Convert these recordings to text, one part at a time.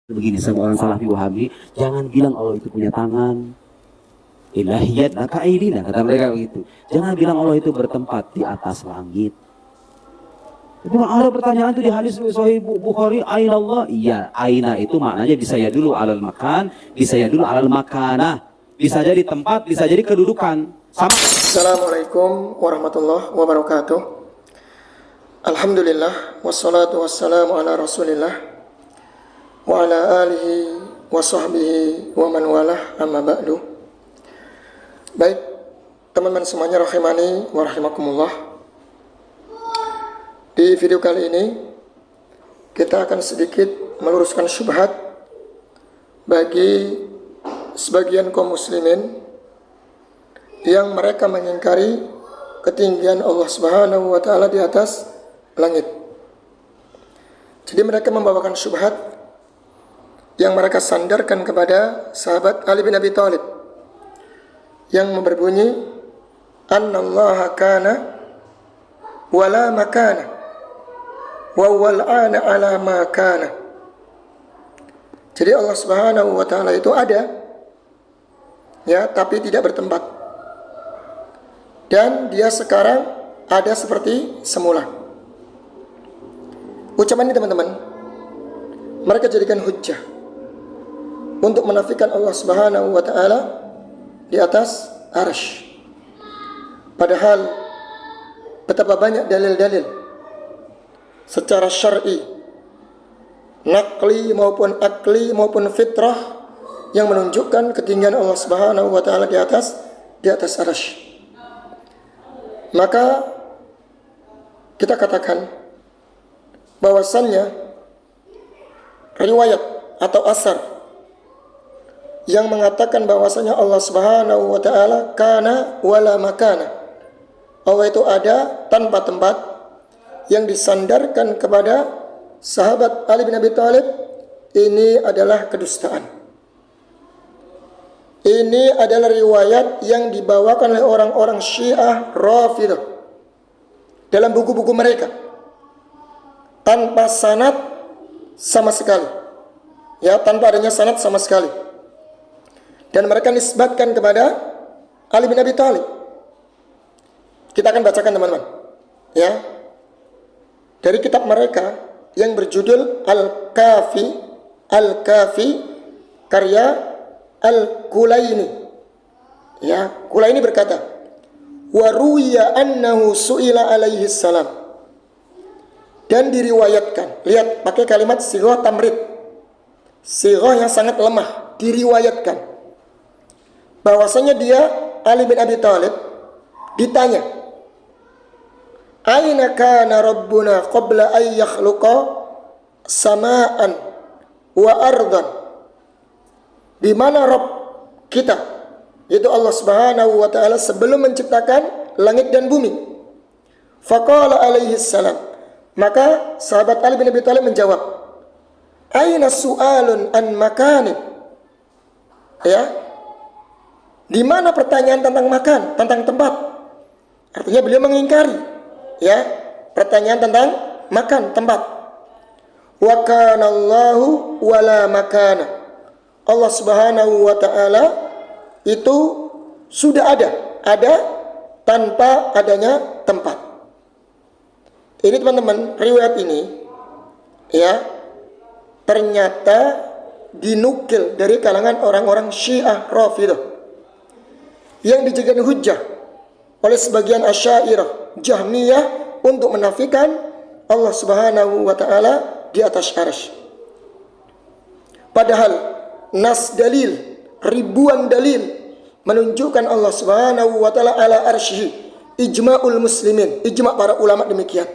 Begini sama orang Salafi Wahabi, jangan bilang Allah itu punya tangan. Ilahiyat laka aidina, kata mereka begitu. Jangan bilang Allah itu bertempat di atas langit. Itu ada pertanyaan itu di hadis Sahih Bukhari, aina Allah? Iya, aina itu maknanya bisa ya dulu alal makan, bisa ya dulu alal makanah. Bisa jadi tempat, bisa jadi kedudukan. Sama. Assalamualaikum warahmatullahi wabarakatuh. Alhamdulillah, wassalatu wassalamu ala rasulillah wa ala alihi wa sahbihi wa man walah, amma ba'du. Baik, teman-teman semuanya rahimani wa rahimakumullah. Di video kali ini kita akan sedikit meluruskan syubhat bagi sebagian kaum muslimin yang mereka mengingkari ketinggian Allah Subhanahu wa taala di atas langit. Jadi mereka membawakan syubhat yang mereka sandarkan kepada sahabat Ali bin Abi Thalib yang berbunyi annallaha kana wala makana wa wal ana ala ma kana. Jadi Allah Subhanahu wa taala itu ada, ya, tapi tidak bertempat. Dan dia sekarang ada seperti semula. Ucapan ini teman-teman, mereka jadikan hujjah untuk menafikan Allah Subhanahu wa taala di atas arsy. Padahal betapa banyak dalil-dalil secara syar'i, naqli maupun akli maupun fitrah yang menunjukkan ketinggian Allah Subhanahu wa taala di atas arsy. Maka kita katakan bahwasannya riwayat atau asar yang mengatakan bahwasanya Allah Subhanahu wa taala kana wala makana, Allah itu ada tanpa tempat, yang disandarkan kepada sahabat Ali bin Abi Thalib, ini adalah kedustaan. Ini adalah riwayat yang dibawakan oleh orang-orang Syiah Rafidhah dalam buku-buku mereka tanpa sanad sama sekali, ya, tanpa adanya sanad sama sekali. Dan mereka nisbatkan kepada Ali bin Abi Thalib. Kita akan bacakan teman-teman, ya, dari kitab mereka yang berjudul Al-Kafi karya Al-Kulaini. Ya, Kulaini berkata, wa ruwiya annahu su'ila alaihi salam. Dan diriwayatkan, lihat pakai kalimat sighah tamrid, sighah yang sangat lemah, diriwayatkan bahwasanya dia Ali bin Abi Thalib ditanya, aina kana rabbuna qabla ay yakhluqa sama'an wa ardan, di mana Rabb kita, yaitu Allah Subhanahu wa taala, sebelum menciptakan langit dan bumi. Faqala alaihi salam, maka sahabat Ali bin Abi Thalib menjawab, aina su'alun an makanin, ya, di mana pertanyaan tentang makan, tentang tempat. Artinya beliau mengingkari, ya, pertanyaan tentang makan, tempat. Wa kana Allahu wala makana, Allah Subhanahu wa taala itu sudah ada tanpa adanya tempat. Ini teman-teman, riwayat ini, ya, ternyata dinukil dari kalangan orang-orang Syiah Rafidhah yang dijadikan hujjah oleh sebagian Asy'ariyah Jahmiyah untuk menafikan Allah Subhanahu wa taala di atas arsy. Padahal nas dalil, ribuan dalil menunjukkan Allah Subhanahu wa taala ala arsy, ijma'ul muslimin, ijma' para ulama demikian.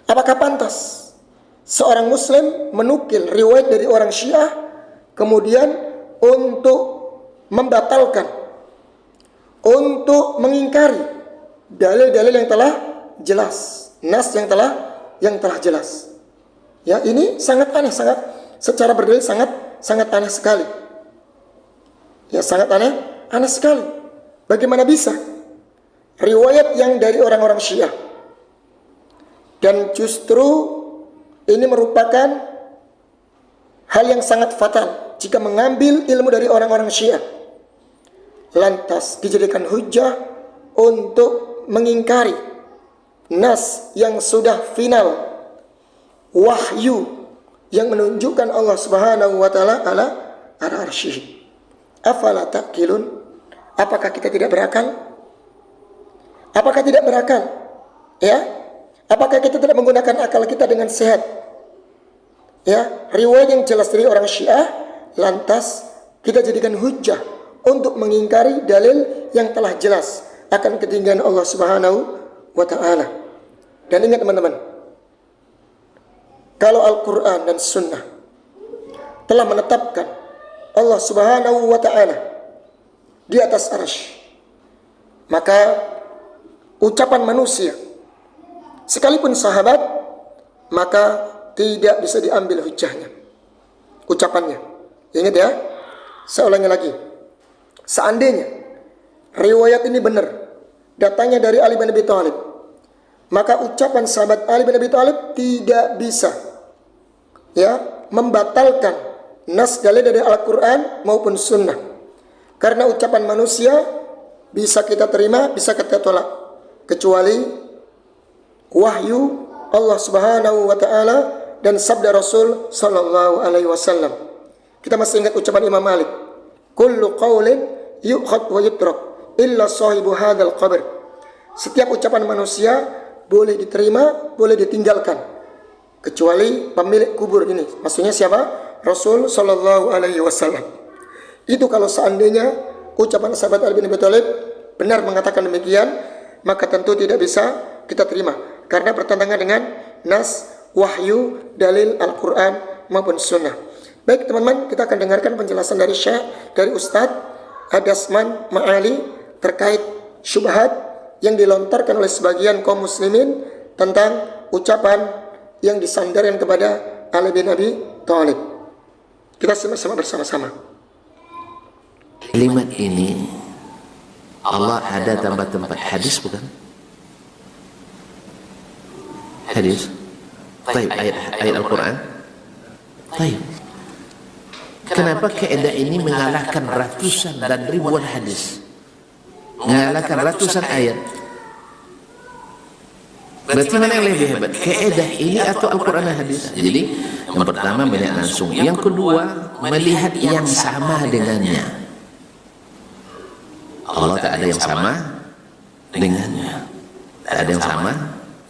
Apakah pantas seorang muslim menukil riwayat dari orang Syiah kemudian untuk membatalkan, untuk mengingkari dalil-dalil yang telah jelas, nas yang telah jelas? Ya, ini sangat aneh, sangat secara berdalil sangat aneh sekali. Ya, sangat aneh sekali. Bagaimana bisa riwayat yang dari orang-orang Syiah, dan justru ini merupakan hal yang sangat fatal jika mengambil ilmu dari orang-orang Syiah, lantas dijadikan hujjah untuk mengingkari nas yang sudah final, wahyu yang menunjukkan Allah Subhanahu wa taala ala arsy. Afala taqilun? Apakah kita tidak berakal? Apakah tidak berakal? Ya? Apakah kita tidak menggunakan akal kita dengan sehat? Ya, riwayat yang jelas dari orang Syiah, lantas kita jadikan hujjah untuk mengingkari dalil yang telah jelas akan ketinggian Allah Subhanahu wa taala. Dan ingat teman-teman, kalau Al-Qur'an dan Sunnah telah menetapkan Allah Subhanahu wa taala di atas arsy, maka ucapan manusia sekalipun sahabat, maka tidak bisa diambil hujahnya, ucapannya. Ingat ya, saya ulangi lagi. Seandainya riwayat ini benar, datangnya dari Ali bin Abi Thalib, maka ucapan sahabat Ali bin Abi Thalib tidak bisa membatalkan nas dalil dari Al-Quran maupun Sunnah. Karena ucapan manusia bisa kita terima, bisa kita tolak, kecuali wahyu Allah Subhanahu wa taala dan sabda Rasul sallallahu alaihi wasallam. Kita masih ingat ucapan Imam Malik, kullu qaulin yu'khad wa yutrak illa sahibu hadzal qabr. Setiap ucapan manusia boleh diterima, boleh ditinggalkan, kecuali pemilik kubur ini. Maksudnya siapa? Rasul sallallahu alaihi wasallam. Itu kalau seandainya ucapan sahabat Ali bin Abi Thalib benar mengatakan demikian, maka tentu tidak bisa kita terima karena bertentangan dengan nas, wahyu, dalil Al-Quran maupun Sunnah. Baik teman-teman, kita akan dengarkan penjelasan dari Syekh, dari Ustadz Adasman Ma'ali terkait syubhat yang dilontarkan oleh sebagian kaum muslimin tentang ucapan yang disandarkan kepada Ali bin Abi Thalib. Kita simak bersama-sama. Kalimat ini Allah ada tempat-tempat hadis bukan? Hadis. Baik, ayat Al-Quran. Baik. Kenapa kaidah ini mengalahkan ratusan dan ribuan hadis? Mengalahkan ratusan ayat. Berarti mana yang lebih hebat? Kaidah ini atau Al-Quran dan hadis? Jadi yang pertama melihat langsung. Yang kedua melihat yang sama dengannya. Allah tak ada yang sama dengannya. Tak ada yang sama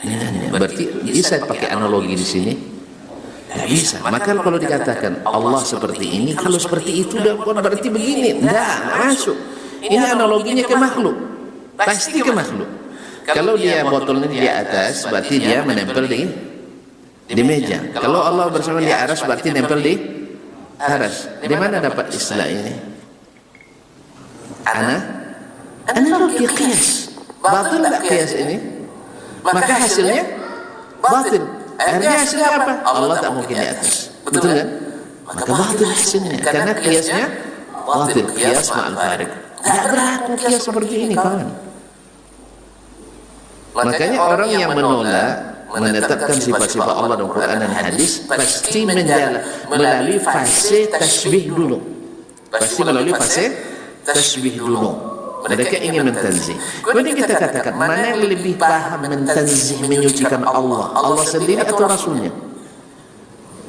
dengannya. Berarti bisa pakai analogi di sini? Tidak bisa. Maka kalau dikatakan Allah seperti ini, kalau seperti itu berarti begini. Tidak masuk. Ini analoginya ke makhluk. Pasti ke makhluk. Kalau dia botolnya di atas, berarti dia menempel di meja. Kalau Allah bersama di aras, berarti nempel di aras. Di mana dapat istilah ini? Analogi qiyas. Batil tak qiyas ini? Maka hasilnya batil. Akhirnya hasilnya apa? Allah tak mungkin di atas. Betul kan? Maka batil hasilnya. Karena qiyasnya batil. Qiyas ma'al farid. Tidak berlaku qiyas seperti ini kawan. Makanya orang yang menolak menetapkan sifat-sifat Allah dalam Quran dan hadis pasti melalui fase tasbih dulu. Pasti melalui fase tasbih dulu. Mereka ingin mentazih. Kemudian kita katakan mana yang lebih paham mentazih, menyucikan Allah? Allah sendiri atau Rasulnya?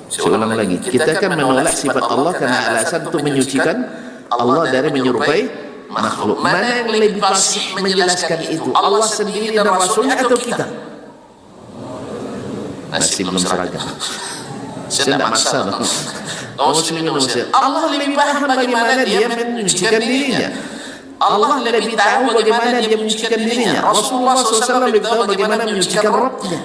Saya ulang lagi, kita akan menolak sifat Allah karena alasan untuk menyucikan Allah dari menyerupai makhluk. Mana yang lebih fasih menjelaskan itu? Allah sendiri dan Rasulnya atau kita? Masih belum seragam. Saya tidak maksa. Allah lebih paham bagaimana dia menyucikan dirinya. Allah lebih tahu bagaimana dia menyucikan dirinya. Rasulullah SAW lebih tahu bagaimana menyucikan Rabbnya.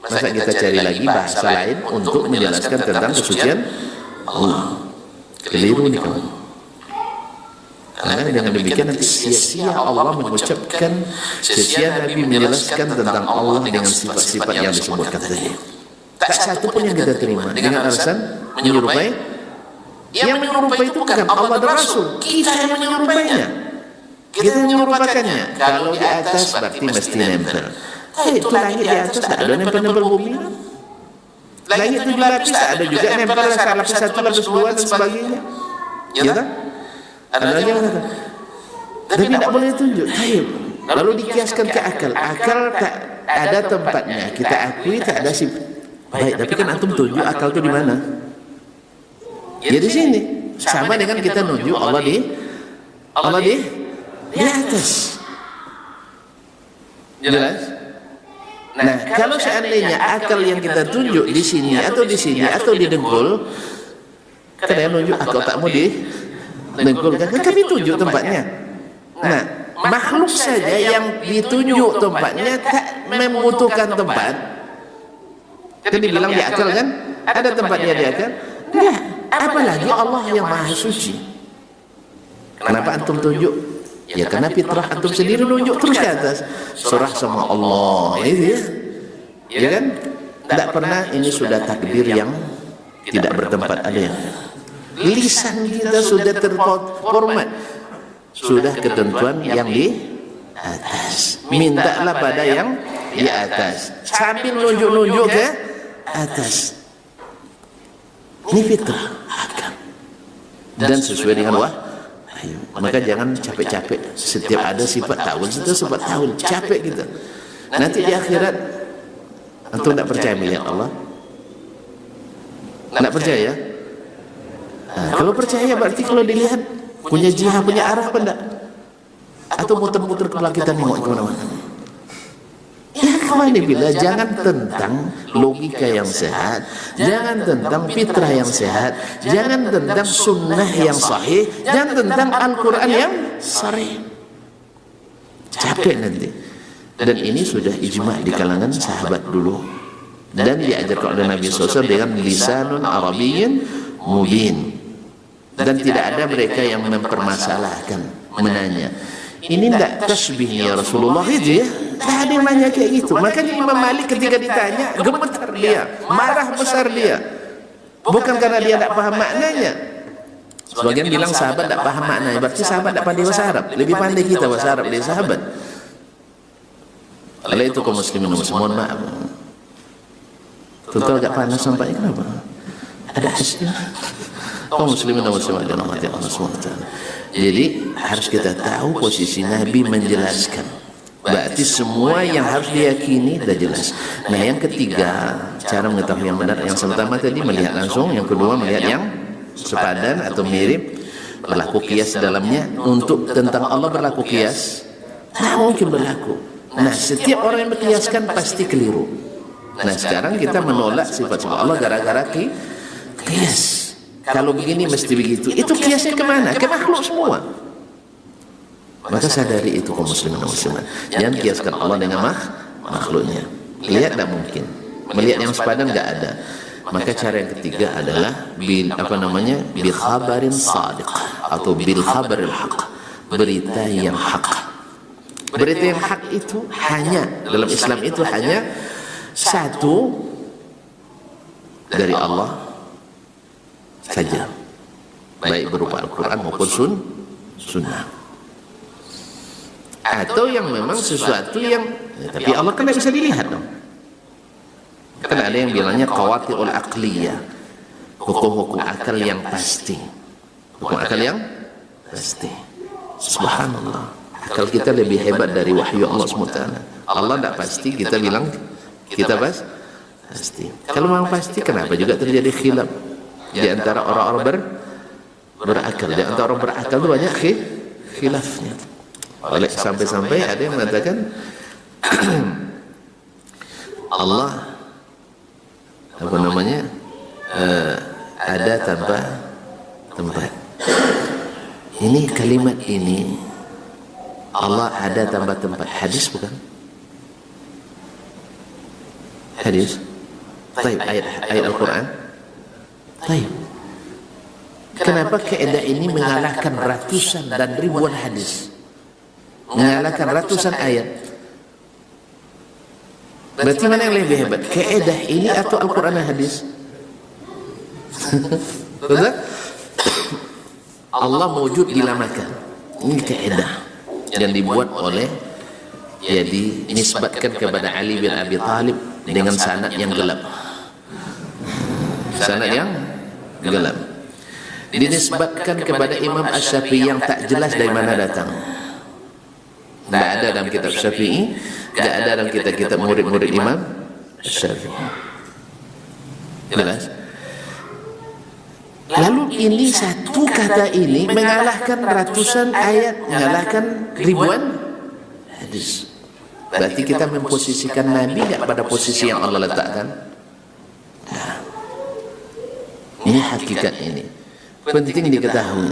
Masa kita cari lagi bahasa lain untuk menjelaskan tentang kesucian Allah? Keliru nih kawan. Karena dengan demikian nanti sia-sia Allah mengucapkan, sia-sia Nabi menjelaskan tentang Allah dengan sifat-sifat yang disebutkan tadi. Tak satu pun yang kita terima dengan alasan menyerupai. Yang menyerupai itu bukan Allah dan Rasul, kita yang menyerupainya. Kita menyerupakannya. Kalau di atas berarti mesti nempel. Itu langit di atas tak ada nempel-nempel bumi. Langit 7 lapis ada juga, nempel lapis 1, lapis 2 dan sebagainya. Ya kan? Ada lagi yang kata, tapi tidak boleh tunjuk. Lalu dikiaskan ke akal. Akal tak ada tempatnya. Kita akui tak ada sifat. Baik, tapi kan antum tunjuk akal itu di mana? Ya di sini. Sama dengan kita nunjuk Allah di atas. Jelas? Nah, kalau seandainya akal yang kita tunjuk di sini atau di dengkul, kita nunjuk akal tak mau di dengkul, kan kami tunjuk tempatnya. Nah, makhluk saja yang ditunjuk tempatnya tak membutuhkan tempat. Kan dibilang di akal kan? Ada tempatnya di akal? Enggak. Apalagi Allah yang Maha Suci. Kenapa antum tunjuk? Ya karena fitrah antum sendiri nunjuk terus ke atas. Surah sama Allah. Itu ya. Ya kan? Tidak pernah ini sudah takdir yang tidak bertempat ada yang. Lisan kita sudah terformat. Sudah ketentuan yang di atas. Mintalah pada yang di atas. Sambil nunjuk-nunjuk ke atas. Ini fitrah akal. Dan sesuai dengan maka jangan capek-capek. Setiap ada sifat ta'awun, sifat ta'awun, capek kita. Nanti di akhirat antum tidak percaya melihat Allah? Tidak percaya? Nah, kalau percaya berarti kalau dilihat punya jihad, punya arah apa enggak? Atau muter-muter kepala kita nengok kemana-mana? Ya kawan bila jangan tentang logika yang sehat, jangan tentang fitrah yang sehat, jangan tentang sunnah yang sahih, jangan tentang Al-Quran yang sahih. Capek nanti. Dan ini sudah ijma' di kalangan sahabat dulu, dan diajarkan oleh Nabi SAW dengan lisanun Arabiyyin mubin. Dan tidak ada mereka yang mempermasalahkan, menanya, ini tidak tasbih ya Rasulullah itu ya? Tak ada yang nanya kayak gitu. Makanya Imam Malik ketika ditanya, gemetar dia, marah besar dia. Bukan karena dia tidak paham maknanya. Sebagian bilang sahabat tidak paham maknanya, berarti sahabat tidak pandai bahasa Arab. Lebih pandai kita bahasa Arab dari sahabat. Oleh itu kaum muslimin mohon maaf. Tentu agak panas sampai kenapa? Ada hasil. Kaum muslimin dan muslimat dirahmati Allah SWT. Jadi harus kita tahu posisi Nabi menjelaskan. Berarti semua yang harus diyakini sudah jelas. Nah yang ketiga, cara mengetahui yang benar. Yang pertama tadi melihat langsung, yang kedua melihat yang sepadan atau mirip, berlaku kias dalamnya. Untuk tentang Allah berlaku kias, tak mungkin berlaku. Nah setiap orang yang berkiaskan pasti keliru. Nah sekarang kita menolak sifat-sifat Allah gara-gara kias. Kalau begini mesti begitu. Itu kiasnya kemana? Ke makhluk semua. Maka sadari itu kaum muslimin dan muslimat. Jangan kiaskan Allah dengan makhluknya. Lihat tidak mungkin. Melihat yang sepadan tidak ada. Maka cara yang ketiga adalah bil khabarin sadiq atau bil khabaril haq. Berita yang hak. Berita yang hak itu hanya dalam Islam itu hanya satu dari Allah saja, baik berupa Al-Quran maupun sunnah. Atau yang memang sesuatu yang tapi Allah kan tidak bisa dilihat dong. Kan ada yang bilangnya qawati'ul aqliyah, hukum-hukum akal yang pasti. Hukum akal yang pasti. Subhanallah, akal kita lebih hebat dari wahyu Allah SWT. Allah tidak pasti, kita bilang kita pasti. Kalau memang pasti, kenapa juga terjadi khilaf di antara orang-orang berakal? Di antara orang berakal itu banyak khilafnya. Oleh sampai-sampai ada yang mengatakan Allah ada tanpa tempat. Ini kalimat ini Allah ada tanpa tempat. Hadis bukan? Hadis. Baik, ayat Al-Quran. Baik. Kenapa kaidah ini mengalahkan ratusan dan ribuan hadis? Mengalahkan ratusan ayat. Berarti mana yang lebih hebat? Kaidah ini atau Al-Quran dan hadis? Betul? Allah mewujud dilamakan. Ini kaidah yang dibuat oleh, ya dinisbatkan kepada Ali bin Abi Thalib dengan sanad yang gelap. sanad yang gelap. Dinisbatkan kepada Imam Asy-Syafi'i yang tak jelas dari mana datang. Tidak ada dalam kitab Syafi'i, tidak ada dalam kitab-kitab murid-murid Imam Syafi'i. Jelas? Lalu ini satu kata ini mengalahkan ratusan ayat, mengalahkan ribuan hadis. Berarti kita memposisikan Nabi tidak pada posisi yang Allah letakkan. Nah, ini hakikat ini. Penting diketahui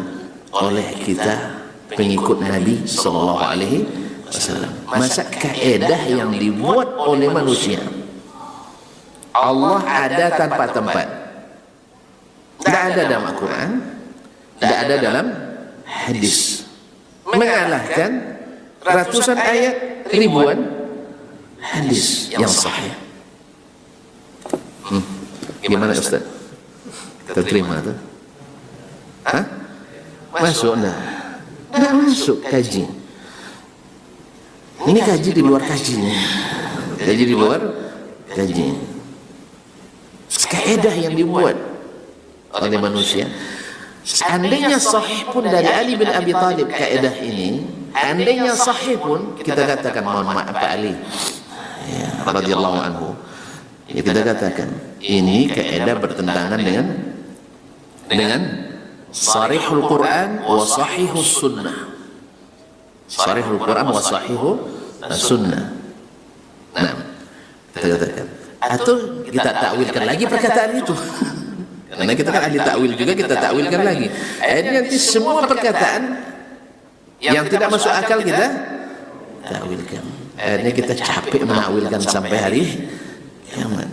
oleh kita pengikut Nabi Sallallahu Alaihi Wasallam. Masa kaedah yang dibuat oleh manusia Allah ada tanpa tempat. Tidak ada dalam Al-Quran, tidak ada dalam hadis. Mengalahkan ratusan ayat, ribuan hadis yang sahih. Gimana Ustaz? Kita terima tu? Hah? Masuk dah? Tidak masuk kaji. Ini kaji di luar kajinya. Kaji di luar kaji. Kaedah yang dibuat oleh manusia. Seandainya sahih pun dari Ali bin Abi Thalib kaedah ini, andainya sahih pun kita katakan mohon maaf Pak Ali ya, radhiyallahu anhu, ya, kita katakan ini kaedah bertentangan dengan sarihul Quran wa sahihus sunnah. Sarihul Quran wa sahihus sunnah. Nah, kita katakan, atau kita takwilkan lagi perkataan itu. Karena kita kan ahli takwil juga, kita takwilkan lagi. Akhirnya nanti semua perkataan yang tidak masuk akal kita takwilkan. Akhirnya kita capek menakwilkan sampai hari kiamat.